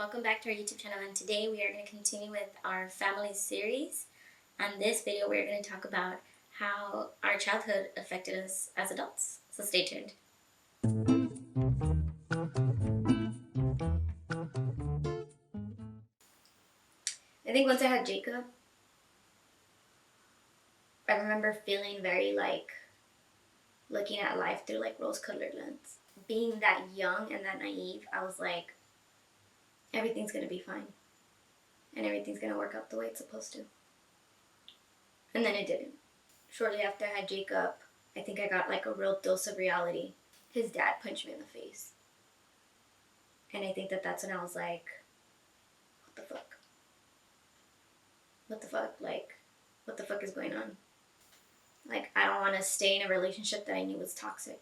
Welcome back to our YouTube channel, and today we are going to continue with our family series. On this video, we're going to talk about how our childhood affected us as adults. So stay tuned. I think once I had Jacob, I remember feeling very looking at life through rose-colored lens. Being that young and that naive, I was like, everything's going to be fine. And everything's going to work out the way it's supposed to. And then it didn't. Shortly after I had Jacob, I think I got a real dose of reality. His dad punched me in the face. And I think that's when I was like, what the fuck? What the fuck? What the fuck is going on? I don't want to stay in a relationship that I knew was toxic.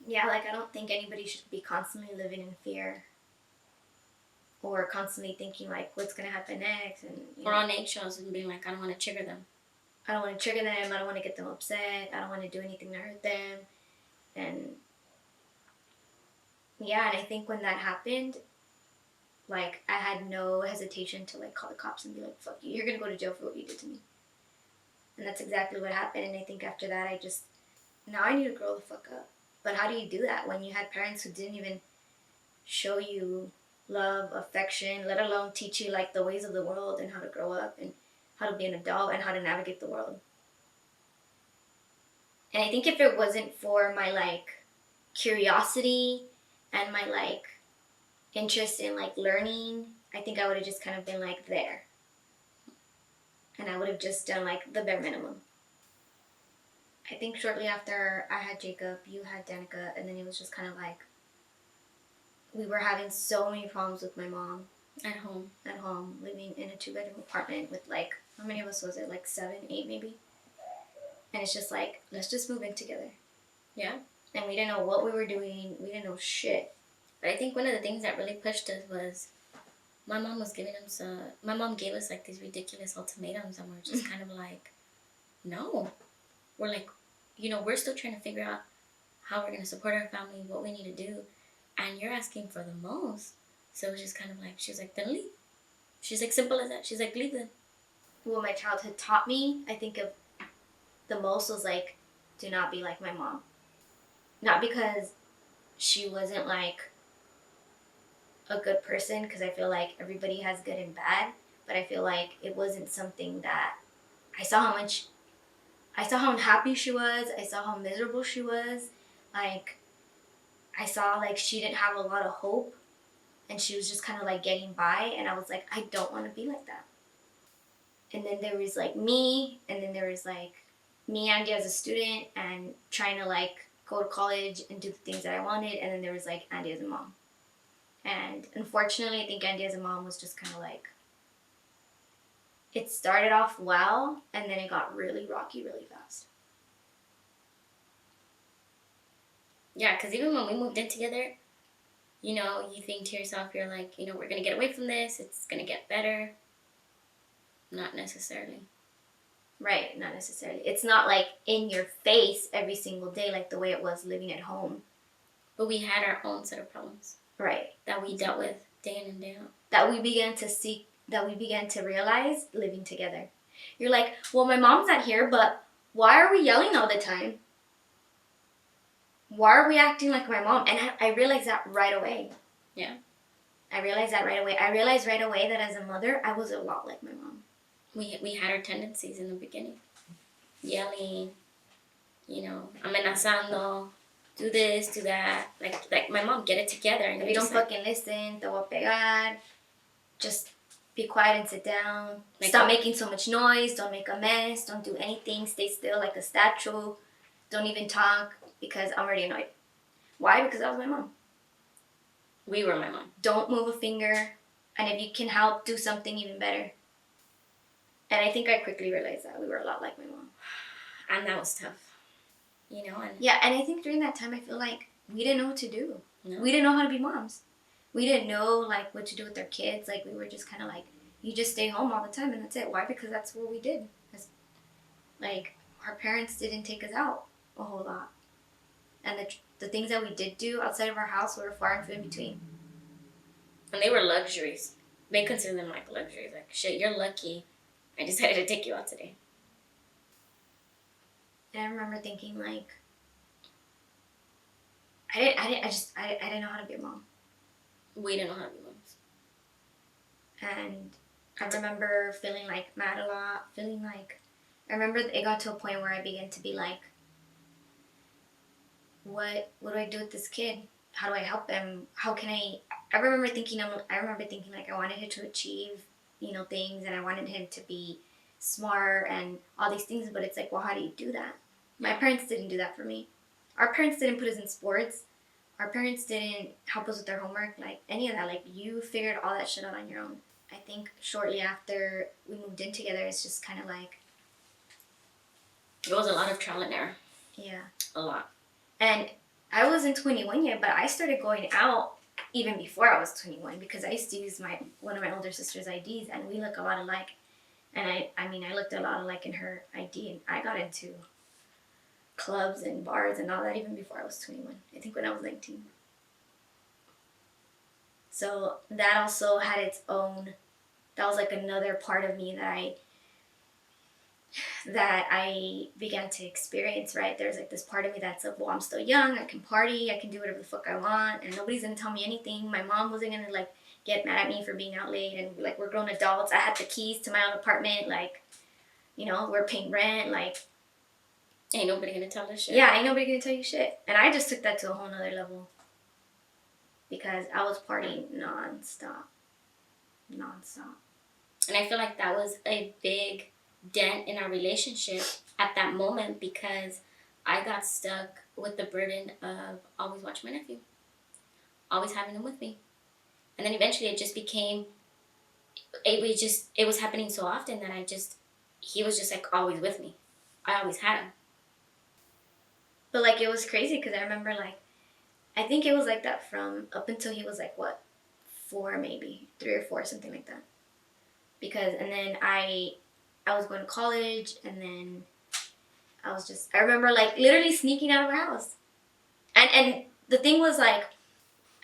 Yeah, I don't think anybody should be constantly living in fear. Or constantly thinking, what's going to happen next? And or on eggshells and being I don't want to trigger them. I don't want to trigger them. I don't want to get them upset. I don't want to do anything to hurt them. And yeah, and I think when that happened, I had no hesitation to call the cops and be like, fuck you, you're going to go to jail for what you did to me. And that's exactly what happened. And I think after that, now I need to grow the fuck up. But how do you do that when you had parents who didn't even show you love, affection, let alone teach you the ways of the world and how to grow up and how to be an adult and how to navigate the world? And I think if it wasn't for my curiosity and my interest in learning, I think I would have just kind of been there. And I would have just done the bare minimum. I think shortly after I had Jacob, you had Danica, and then it was just kind of we were having so many problems with my mom. At home, living in a 2-bedroom apartment with how many of us was it? 7, 8 maybe? And it's just let's just move in together. Yeah. And we didn't know what we were doing. We didn't know shit. But I think one of the things that really pushed us was my mom was giving us my mom gave us these ridiculous ultimatums, and we're just kind of no. We're we're still trying to figure out how we're going to support our family, what we need to do. And you're asking for the most. So it was just kind of she's then leave. She's simple as that. She's leave then. What my childhood taught me, I think of the most was do not be like my mom. Not because she wasn't a good person, because I feel everybody has good and bad, but I feel it wasn't something that I saw how unhappy she was. I saw how miserable she was. I saw she didn't have a lot of hope, and she was just kind of getting by, and I was I don't want to be like that. And then there was me, and then there was me, Andy, as a student, and trying to go to college and do the things that I wanted, and then there was Andy as a mom. And unfortunately, I think Andy as a mom was just kind of it started off well, and then it got really rocky really fast. Yeah, because even when we moved in together, you think to yourself, you're we're going to get away from this. It's going to get better. Not necessarily. Right, not necessarily. It's not in your face every single day the way it was living at home. But we had our own set of problems. Right. That we dealt with day in and day out. That we began to realize living together. You're well, my mom's not here, but why are we yelling all the time? Why are we acting like my mom? And I realized that right away. Yeah. I realized that right away. I realized right away that as a mother, I was a lot like my mom. We had our tendencies in the beginning. Yelling, amenazando, do this, do that. Like my mom, get it together. And if you don't fucking listen, te voy a pegar. Just be quiet and sit down. Stop making so much noise. Don't make a mess. Don't do anything. Stay still like a statue. Don't even talk, because I'm already annoyed. Why? Because that was my mom. We were my mom. Don't move a finger. And if you can help, do something even better. And I think I quickly realized that we were a lot like my mom. And that was tough. And yeah, and I think during that time, I feel we didn't know what to do. No. We didn't know how to be moms. We didn't know what to do with our kids. We were just kind of you just stay home all the time and that's it. Why? Because that's what we did. Our parents didn't take us out a whole lot. And the things that we did do outside of our house were far and few in between. And they were luxuries. they consider them like luxuries. Like, shit, you're lucky I decided to take you out today. And I remember thinking, like, I didn't know how to be a mom. We didn't know how to be moms. And I remember feeling like mad a lot, I remember it got to a point where I began to be like, what do I do with this kid? How do I help him? How can I remember thinking like I wanted him to achieve, things, and I wanted him to be smart and all these things, but it's like, well, how do you do that? My parents didn't do that for me. Our parents didn't put us in sports. Our parents didn't help us with our homework, like any of that. Like, you figured all that shit out on your own. I think shortly after we moved in together, it's just kind of like, it was a lot of trial and error. Yeah. A lot. And I wasn't 21 yet, but I started going out even before I was 21 because I used to use one of my older sister's IDs, and we look a lot alike. And I looked a lot alike in her ID, and I got into clubs and bars and all that even before I was 21. I think when I was 19. So that also had its own, that was like another part of me that I began to experience, right? There's like this part of me that's like, well, I'm still young, I can party, I can do whatever the fuck I want, and nobody's gonna tell me anything. My mom wasn't gonna like get mad at me for being out late, and like, we're grown adults. I had the keys to my own apartment, like, we're paying rent, like, ain't nobody gonna tell us shit. Yeah, ain't nobody gonna tell you shit. And I just took that to a whole nother level because I was partying nonstop. And I feel like that was a big dent in our relationship at that moment because I got stuck with the burden of always watching my nephew, always having him with me. And then eventually it just became, it was happening so often that he was just like always with me. I always had him. But like, it was crazy because I remember, like, I think it was like that from up until he was like, what, 4, maybe 3 or 4, something like that. And then I was going to college, and then I remember like literally sneaking out of our house. And the thing was, like,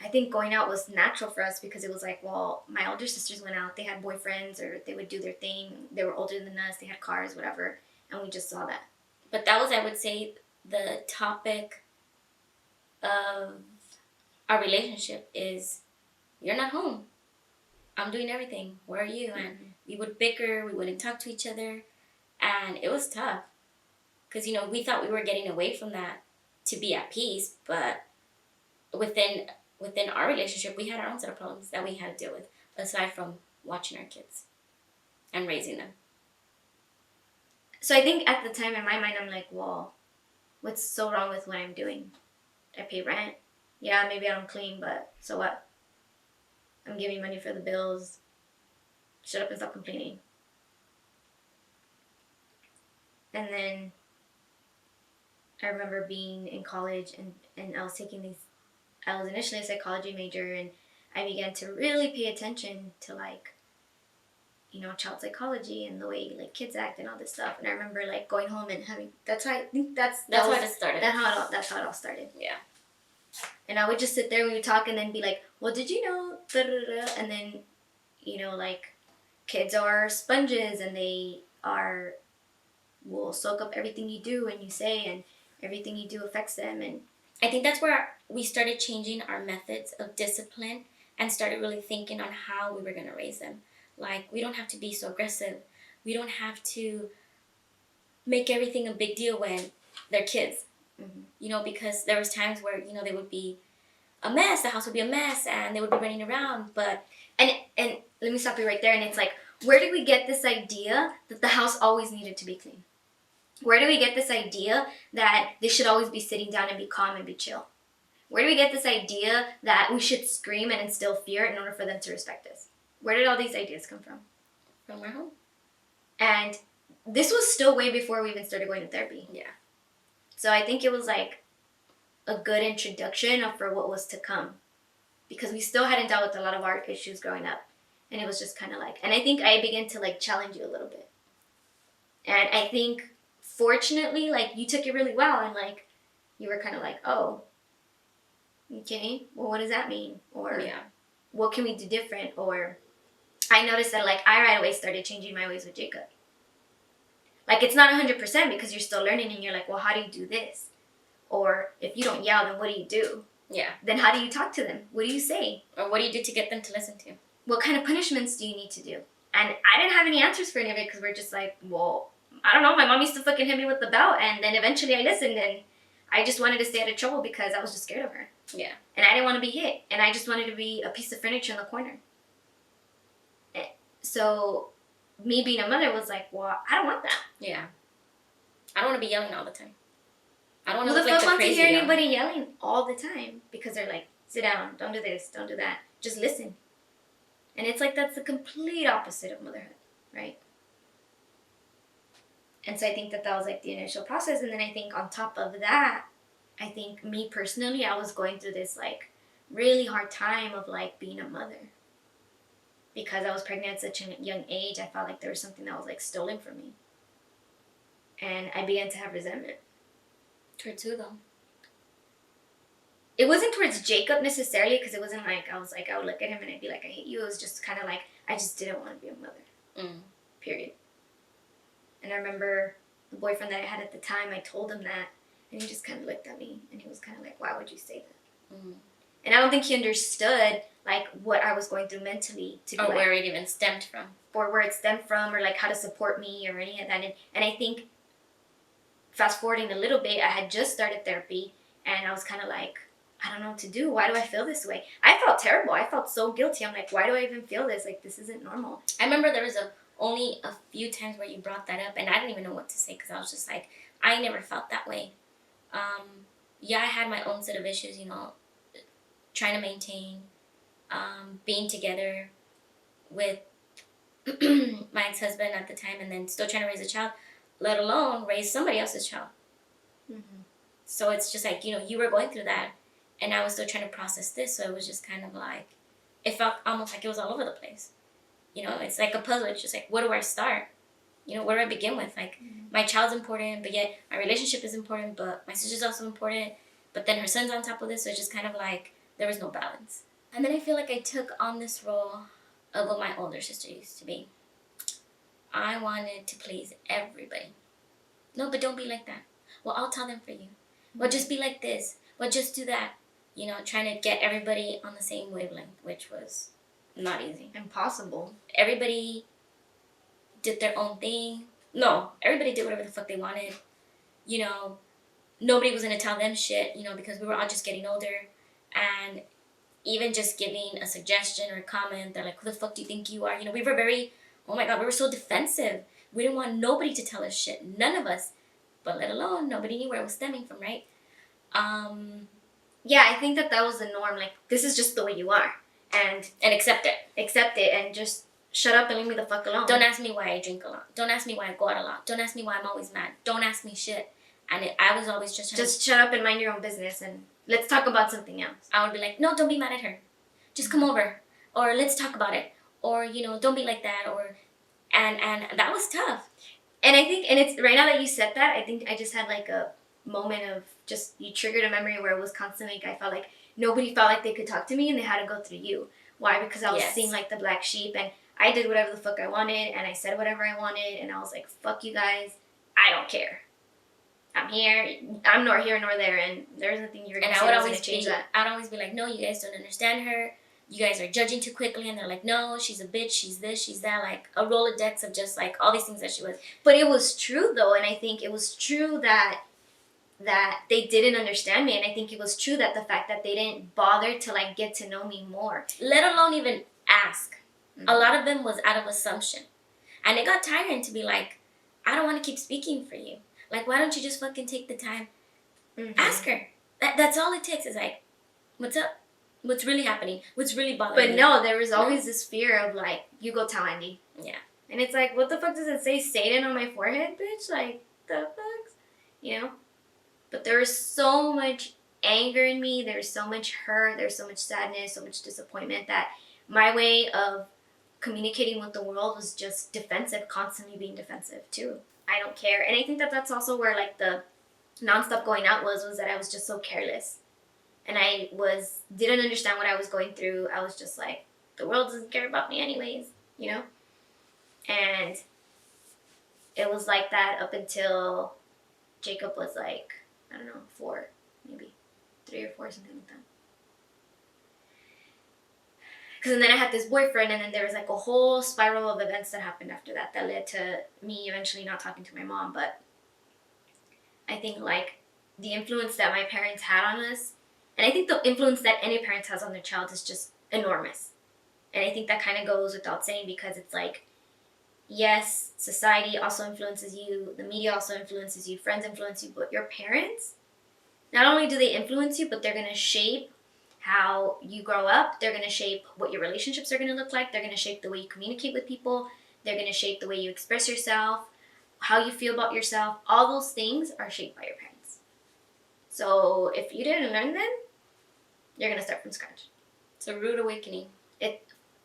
I think going out was natural for us because it was like, well, my older sisters went out, they had boyfriends or they would do their thing. They were older than us, they had cars, whatever, and we just saw that. But that was, I would say, the topic of our relationship is, you're not home. I'm doing everything. Where are you? Mm-hmm. And we would bicker. We wouldn't talk to each other. And it was tough. Because, we thought we were getting away from that to be at peace. But within our relationship, we had our own set of problems that we had to deal with, aside from watching our kids and raising them. So I think at the time in my mind, I'm like, well, what's so wrong with what I'm doing? I pay rent. Yeah, maybe I don't clean, but so what? I'm giving money for the bills. Shut up and stop complaining. And then I remember being in college, and I was initially a psychology major, and I began to really pay attention to, like, child psychology and the way, like, kids act and all this stuff. And I remember, like, going home and that's how it started. That's how it all started. Yeah. And I would just sit there, we would talk, and then be like, well, did you know, da-da-da-da? And then, like, kids are sponges, and they will soak up everything you do and you say, and everything you do affects them. And I think that's where we started changing our methods of discipline and started really thinking on how we were going to raise them. Like, we don't have to be so aggressive. We don't have to make everything a big deal when they're kids. Mm-hmm. Because there was times where, they would be a mess, the house would be a mess, and they would be running around. But and let me stop you right there. And it's like, where did we get this idea that the house always needed to be clean? Where do we get this idea that they should always be sitting down and be calm and be chill? Where do we get this idea that we should scream and instill fear in order for them to respect us? Where did all these ideas come from? From our home. And this was still way before we even started going to therapy. Yeah. So I think it was like a good introduction for what was to come, because we still hadn't dealt with a lot of our issues growing up. And it was just kind of like, and I think I began to, like, challenge you a little bit. And I think, fortunately, like, you took it really well, and, like, you were kind of like, oh, okay, well, what does that mean? Or, yeah, what can we do different? Or, I noticed that, like, I right away started changing my ways with Jacob. Like, it's not 100% because you're still learning and you're like, well, how do you do this? Or if you don't yell, then what do you do? Yeah. Then how do you talk to them? What do you say? Or what do you do to get them to listen to you? What kind of punishments do you need to do? And I didn't have any answers for any of it because we're just like, well, I don't know. My mom used to fucking hit me with the belt, and then eventually I listened, and I just wanted to stay out of trouble because I was just scared of her. Yeah. And I didn't want to be hit, and I just wanted to be a piece of furniture in the corner. So me being a mother was like, well, I don't want that. Yeah. I don't want to be yelling all the time. I don't want Who to the look like fuck the wants to crazy hear girl. anybody yelling all the time? Because they're like, sit down, don't do this, don't do that. Just listen. And it's like that's the complete opposite of motherhood, right? And so I think that was like the initial process. And then I think on top of that, I think me personally, I was going through this like really hard time of like being a mother. Because I was pregnant at such a young age, I felt like there was something that was like stolen from me. And I began to have resentment. Towards who though? It wasn't towards Jacob necessarily, because it wasn't like I was like, I would look at him and I'd be like, I hate you. It was just kind of like, I just didn't want to be a mother. Period. And I remember the boyfriend that I had at the time, I told him that, and he just kind of looked at me, and he was kind of like, why would you say that? And I don't think he understood, like, what I was going through mentally. Or like, where it even stemmed from. Or where it stemmed from, or, like, how to support me, or any of that. And I think, fast forwarding a little bit, I had just started therapy, and I was kind of like, I don't know what to do. Why do I feel this way? I felt terrible. I felt so guilty. I'm like, why do I even feel this? Like, this isn't normal. I remember there was only a few times where you brought that up, and I didn't even know what to say, because I was just like, I never felt that way. Yeah, I had my own set of issues, you know, trying to maintain, being together with my ex-husband at the time, and then still trying to raise a child, let alone raise somebody else's child. So it's just like, you know, you were going through that, and I was still trying to process this, so it was just kind of like, it felt almost like it was all over the place. You know, it's like a puzzle. It's just like, where do I start? You know, where do I begin with? Like, my child's important, but yet my relationship is important, but my sister's also important, but then her son's on top of this, so it's just kind of like, there was no balance. And then I feel like I took on this role of what my older sister used to be. I wanted to please everybody. No, but don't be like that. Well, I'll tell them for you. Well, just be like this. Well, just do that. You know, trying to get everybody on the same wavelength, which was not easy. Impossible. Everybody did their own thing. No, everybody did whatever the fuck they wanted. You know, nobody was going to tell them shit, you know, because we were all just getting older. And even just giving a suggestion or a comment, they're like, who the fuck do you think you are? You know, we were very, oh my God, we were so defensive. We didn't want nobody to tell us shit. None of us. But let alone, nobody knew where it was stemming from, right? Yeah, I think that was the norm. Like, this is just the way you are. And accept it. Accept it and just shut up and leave me the fuck alone. Don't ask me why I drink a lot. Don't ask me why I go out a lot. Don't ask me why I'm always mad. Don't ask me shit. And I was always just shut up and mind your own business and let's talk about something else. I would be like, no, don't be mad at her. Just come over. Or let's talk about it. Or, you know, don't be like that. Or and that was tough. And I think, and it's right now that you said that, I think I just had like a moment of just, you triggered a memory where it was constantly, like, I felt like nobody felt like they could talk to me and they had to go through you. Why? Because I was seen like the black sheep, and I did whatever the fuck I wanted, and I said whatever I wanted, and I was like, fuck you guys, I don't care. I'm here, I'm nor here nor there, and there's nothing you're going to say that's going to change that. I'd always be like, no, you guys don't understand her. You guys are judging too quickly, and they're like, no, she's a bitch, she's this, she's that, like a Rolodex of just like all these things that she was. But it was true though, and I think it was true that they didn't understand me, and I think it was true that the fact that they didn't bother to like get to know me more, let alone even ask. A lot of them was out of assumption, and it got tiring to be like, I don't want to keep speaking for you. Like, why don't you just fucking take the time? Ask her. That's all it takes is like, what's up? What's really happening? What's really bothering you? But no, there was always this fear of like, you go tell Andy. Yeah. And it's like, what the fuck does it say, Satan on my forehead, bitch? Like, the fuck? You know? But there was so much anger in me. There was so much hurt. There was so much sadness, so much disappointment that my way of communicating with the world was just defensive, constantly being defensive too. I don't care. And I think that that's also where like the nonstop going out was that I was just so careless. And I didn't understand what I was going through. I was just like, the world doesn't care about me anyways. you know? And it was like that up until Jacob was like, I don't know, 4, maybe 3 or 4, something like that. Because then I had this boyfriend, and then there was like a whole spiral of events that happened after that led to me eventually not talking to my mom. But I think like the influence that my parents had on us, and I think the influence that any parent has on their child is just enormous. And I think that kind of goes without saying, because it's like, yes, society also influences you, the media also influences you, friends influence you, but your parents, not only do they influence you, but they're going to shape how you grow up. They're going to shape what your relationships are going to look like. They're going to shape the way you communicate with people. They're going to shape the way you express yourself, how you feel about yourself. All those things are shaped by your parents. So if you didn't learn them, you're going to start from scratch. It's a rude awakening.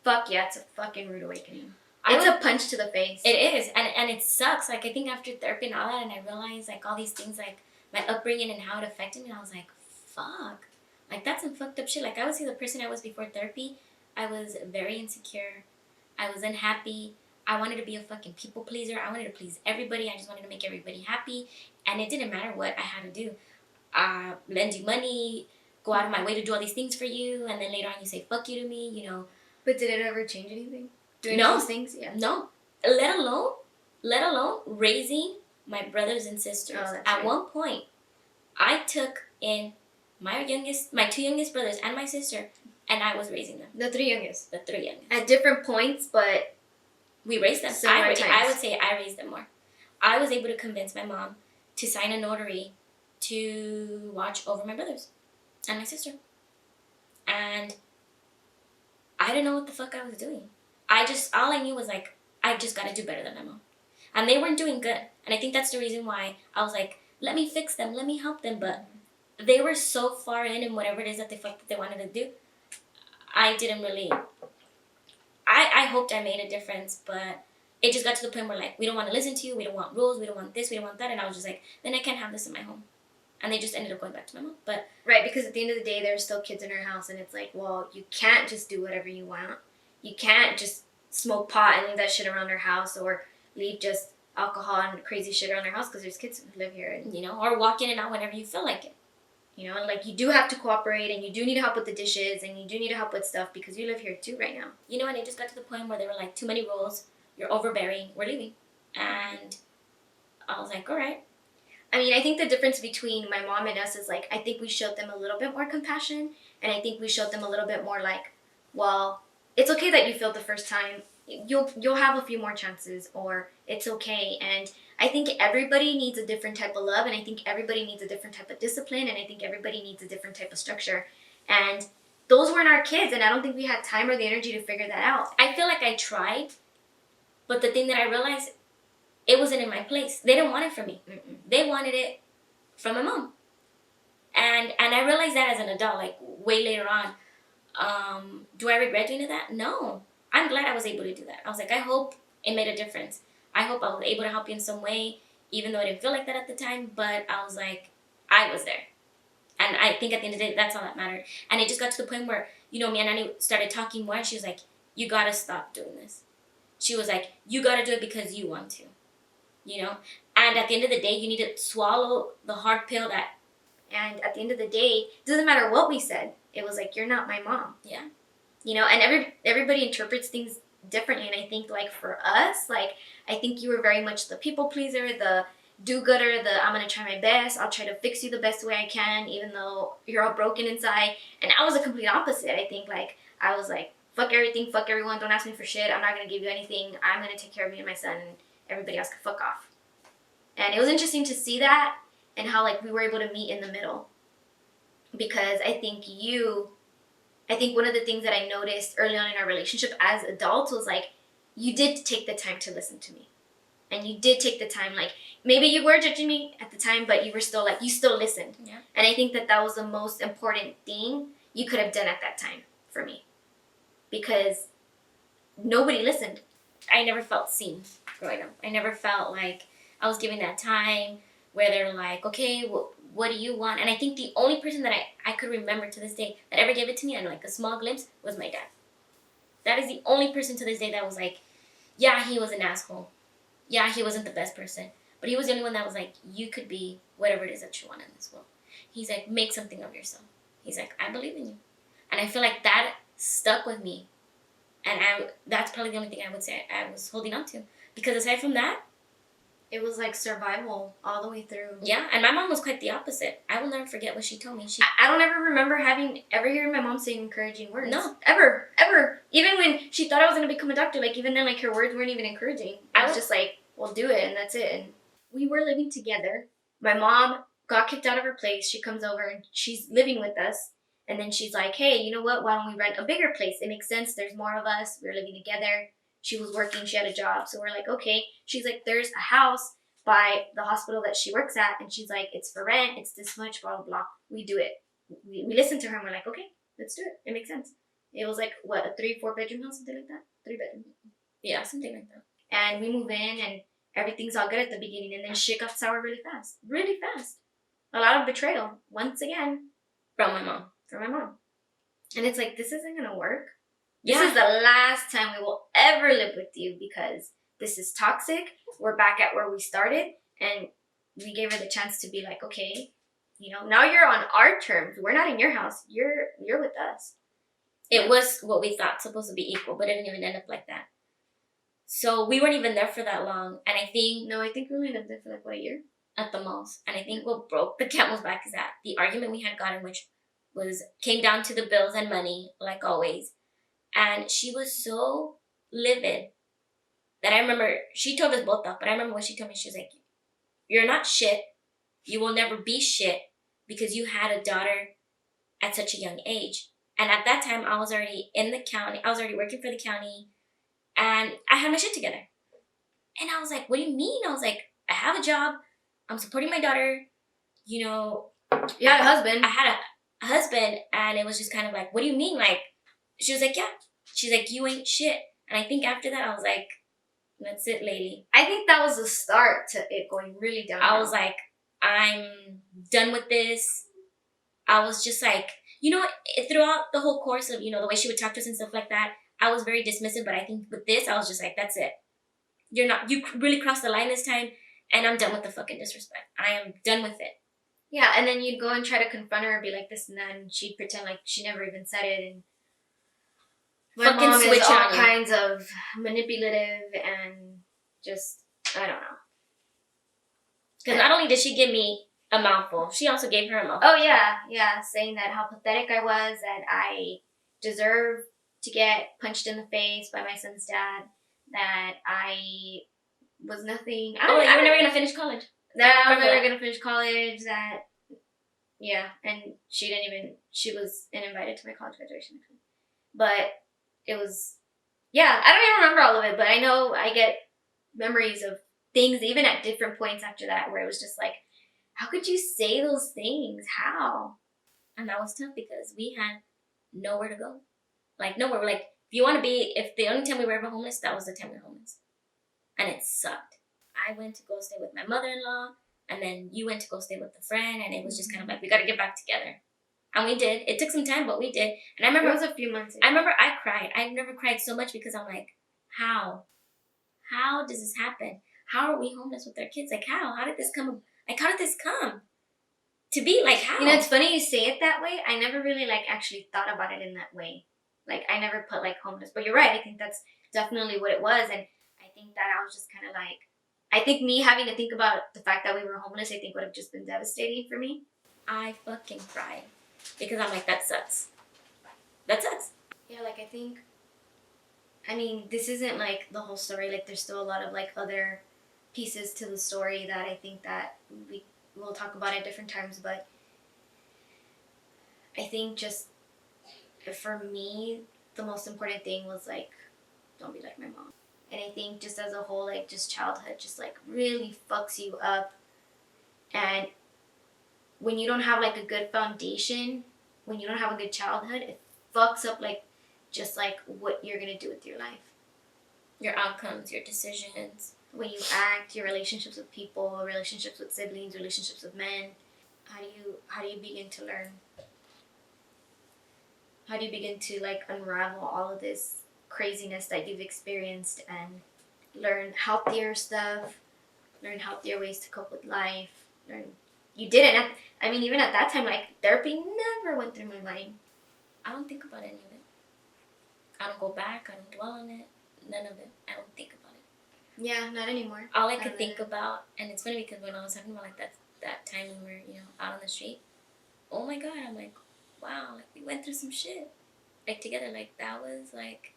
Fuck yeah, it's a fucking rude awakening. It's a punch to the face. It is, and it sucks. Like, I think after therapy and all that, and I realized, like, all these things, like, my upbringing and how it affected me, I was like, fuck. Like, that's some fucked up shit. Like, I would see the person I was before therapy, I was very insecure. I was unhappy. I wanted to be a fucking people pleaser. I wanted to please everybody. I just wanted to make everybody happy. And it didn't matter what I had to do. Lend you money, go out of my way to do all these things for you, and then later on you say fuck you to me, you know. But did it ever change anything? Doing No. those things? Yeah. No. Let alone raising my brothers and sisters. At one point, I took in my 2 youngest brothers and my sister, and I was raising them. The 3 youngest. The 3 youngest. At different points, but we raised them. I would say I raised them more. I was able to convince my mom to sign a notary to watch over my brothers and my sister. And I didn't know what the fuck I was doing. All I knew was like, I just gotta do better than my mom. And they weren't doing good. And I think that's the reason why I was like, let me fix them, let me help them. But they were so far in whatever it is that they wanted to do. I didn't really, I hoped I made a difference, but it just got to the point where like, we don't want to listen to you, we don't want rules, we don't want this, we don't want that. And I was just like, then I can't have this in my home. And they just ended up going back to my mom. But right, because at the end of the day, there's still kids in our house, and it's like, well, you can't just do whatever you want. You can't just smoke pot and leave that shit around our house, or leave just alcohol and crazy shit around our house, because there's kids who live here. And, you know, or walk in and out whenever you feel like it. You know, and like, you do have to cooperate, and you do need help with the dishes, and you do need help with stuff, because you live here too right now. You know, and it just got to the point where they were like, too many rules, you're overbearing, we're leaving. And I was like, all right. I mean, I think the difference between my mom and us is like, I think we showed them a little bit more compassion, and I think we showed them a little bit more like, well, it's okay that you failed the first time. You'll have a few more chances, or it's okay. And I think everybody needs a different type of love, and I think everybody needs a different type of discipline, and I think everybody needs a different type of structure. And those weren't our kids, and I don't think we had time or the energy to figure that out. I feel like I tried, but the thing that I realized, it wasn't in my place. They didn't want it from me. Mm-mm. They wanted it from my mom. And I realized that as an adult, like way later on. Do I regret doing that? No. I'm glad I was able to do that. I was like, I hope it made a difference. I hope I was able to help you in some way, even though I didn't feel like that at the time. But I was like, I was there. And I think at the end of the day, that's all that mattered. And it just got to the point where, you know, me and Annie started talking more. And she was like, you got to stop doing this. She was like, you got to do it because you want to. You know? And at the end of the day, you need to swallow the hard pill that... And at the end of the day, it doesn't matter what we said. It was like, you're not my mom. Yeah. You know, and everybody interprets things differently. And I think, like, for us, like, I think you were very much the people pleaser, the do-gooder, the I'm going to try my best. I'll try to fix you the best way I can, even though you're all broken inside. And I was the complete opposite. I think, like, I was like, fuck everything, fuck everyone, don't ask me for shit. I'm not going to give you anything. I'm going to take care of you and my son, and everybody else can fuck off. And it was interesting to see that, and how, like, we were able to meet in the middle. Because I think one of the things that I noticed early on in our relationship as adults was, like, you did take the time to listen to me. And you did take the time, like, maybe you were judging me at the time, but you were still, like, you still listened. Yeah. And I think that was the most important thing you could have done at that time for me. Because nobody listened. I never felt seen growing up. I never felt like I was giving that time where they're like, okay, well, what do you want? And I think the only person that I could remember to this day that ever gave it to me, and like a small glimpse, was my dad. That is the only person to this day that was like, yeah, he was an asshole. Yeah, he wasn't the best person. But he was the only one that was like, you could be whatever it is that you want in this world. He's like, make something of yourself. He's like, I believe in you. And I feel like that stuck with me. And that's probably the only thing I would say I was holding on to. Because aside from that, it was like survival all the way through. Yeah, and my mom was quite the opposite. I will never forget what she told me. I don't ever remember ever hearing my mom say encouraging words. No. Ever. Even when she thought I was going to become a doctor, like even then, like her words weren't even encouraging. I was just like, well, do it, and that's it. And we were living together. My mom got kicked out of her place. She comes over and she's living with us. And then she's like, hey, you know what? Why don't we rent a bigger place? It makes sense. There's more of us. We're living together. She was working. She had a job. So we're like, okay. She's like, there's a house by the hospital that she works at. And she's like, it's for rent. It's this much, blah, blah, blah. We do it. We listen to her and we're like, okay, let's do it. It makes sense. It was like, what, a 3-4 bedroom house? Something like that? 3 bedroom. Yeah, something like that. And we move in and everything's all good at the beginning. And then shit got sour really fast. Really fast. A lot of betrayal. Once again. From my mom. And it's like, this isn't going to work. Yeah. This is the last time we will ever live with you because this is toxic. We're back at where we started. And we gave her the chance to be like, okay, you know, now you're on our terms. We're not in your house. You're with us. It was what we thought supposed to be equal, but it didn't even end up like that. So we weren't even there for that long. And I think... No, I think we only lived there for like, what, a year? At the most. And I think what broke the camel's back is that the argument we had gotten, which came down to the bills and money, like always. And she was so livid that I remember, she told us both off, but I remember when she told me, she was like, you're not shit. You will never be shit because you had a daughter at such a young age. And at that time, I was already in the county. I was already working for the county. And I had my shit together. And I was like, what do you mean? I was like, I have a job. I'm supporting my daughter. You know. You had a husband. I had a husband. And it was just kind of like, what do you mean? Like, she was like, yeah. She's like, you ain't shit. And I think after that, I was like, that's it, lady. I think that was the start to it going really downhill. I was like, I'm done with this. I was just like, you know, throughout the whole course of, you know, the way she would talk to us and stuff like that, I was very dismissive. But I think with this, I was just like, that's it. You really crossed the line this time. And I'm done with the fucking disrespect. I am done with it. Yeah, and then you'd go and try to confront her and be like this and that, and she'd pretend like she never even said it. And my mom is all kinds of manipulative and just, I don't know. Because not only did she give me a mouthful, she also gave her a mouthful. Oh, yeah, saying that how pathetic I was, that I deserve to get punched in the face by my son's dad, that I was nothing. You were never going to finish college. That I was never going to finish college, that, yeah, and she was invited to my college graduation. But it was, yeah, I don't even remember all of it, but I know I get memories of things, even at different points after that, where it was just like, how could you say those things? How? And that was tough because we had nowhere to go. Like, nowhere. Like, if the only time we were ever homeless, that was the time we were homeless. And it sucked. I went to go stay with my mother-in-law, and then you went to go stay with a friend, and it was just kind of like, we got to get back together. And we did. It took some time, but we did. And I remember... It was a few months ago. I remember I cried. I've never cried so much because I'm like, how? How does this happen? How are we homeless with our kids? Like, how? How did this come? Like, how did this come? To be like, how? You know, it's funny you say it that way. I never really, like, actually thought about it in that way. Like, I never put, like, homeless. But you're right. I think that's definitely what it was. And I think that I was just kind of like... I think me having to think about the fact that we were homeless, I think would have just been devastating for me. I fucking cried. Because I'm like, that sucks. That sucks. Yeah, like, I think... I mean, this isn't, like, the whole story. Like, there's still a lot of, like, other pieces to the story that I think that we'll talk about at different times. But I think just, for me, the most important thing was, like, don't be like my mom. And I think just as a whole, like, just childhood just, like, really fucks you up. And when you don't have, like, a good foundation, when you don't have a good childhood, it fucks up, like, just, like, what you're going to do with your life. Your outcomes, your decisions. The way you act, your relationships with people, relationships with siblings, relationships with men. How do you begin to learn? How do you begin to, like, unravel all of this craziness that you've experienced and learn healthier stuff, learn healthier ways to cope with life. Learn you didn't. I mean, even at that time, like therapy never went through my mind. I don't think about any of it. I don't go back. I don't dwell on it. None of it. I don't think about it. Yeah, not anymore. All I could think about, and it's funny because when I was talking about like that time we were, you know, out on the street, oh my god, I'm like, wow, like we went through some shit, like together, like that was like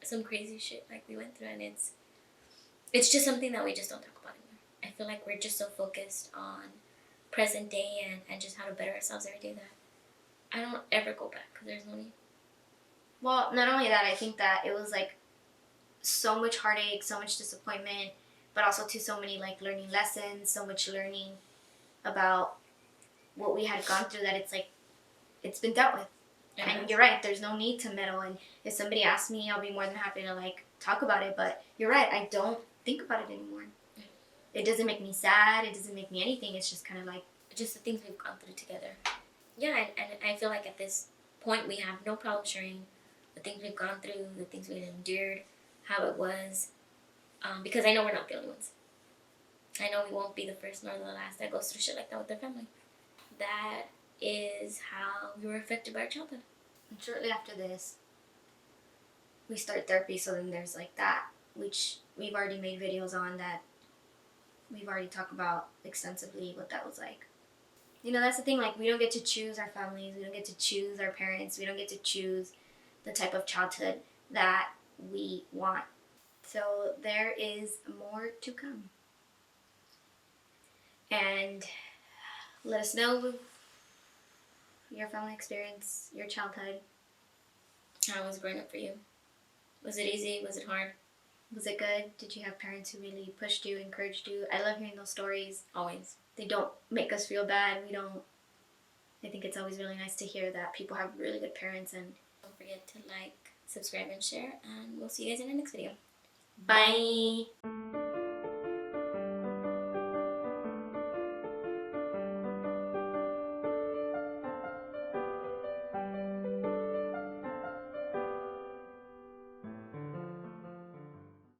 some crazy shit like we went through, and it's just something that we just don't talk about anymore. I feel like we're just so focused on present day and just how to better ourselves every day that I don't ever go back because there's no need. Well, not only that, I think that it was like so much heartache, so much disappointment, but also too so many like learning lessons, so much learning about what we had gone through that it's like it's been dealt with. And you're right, there's no need to meddle. And if somebody asks me, I'll be more than happy to like talk about it. But you're right, I don't think about it anymore. It doesn't make me sad. It doesn't make me anything. It's just kind of like just the things we've gone through together. Yeah, and I feel like at this point we have no problem sharing the things we've gone through, the things we've endured, how it was, because I know we're not the only ones. I know we won't be the first nor the last that goes through shit like that with their family. That is how we were affected by our childhood. And shortly after this, we start therapy. So then there's like that, which we've already made videos on that we've already talked about extensively what that was like. You know, that's the thing, like we don't get to choose our families, we don't get to choose our parents, we don't get to choose the type of childhood that we want. So there is more to come. And let us know your family experience, your childhood. How was growing up for you? Was it easy? Was it hard? Was it good? Did you have parents who really pushed you, encouraged you? I love hearing those stories. Always. They don't make us feel bad. We don't. I think it's always really nice to hear that people have really good parents. And don't forget to like, subscribe, and share. And we'll see you guys in the next video. bye.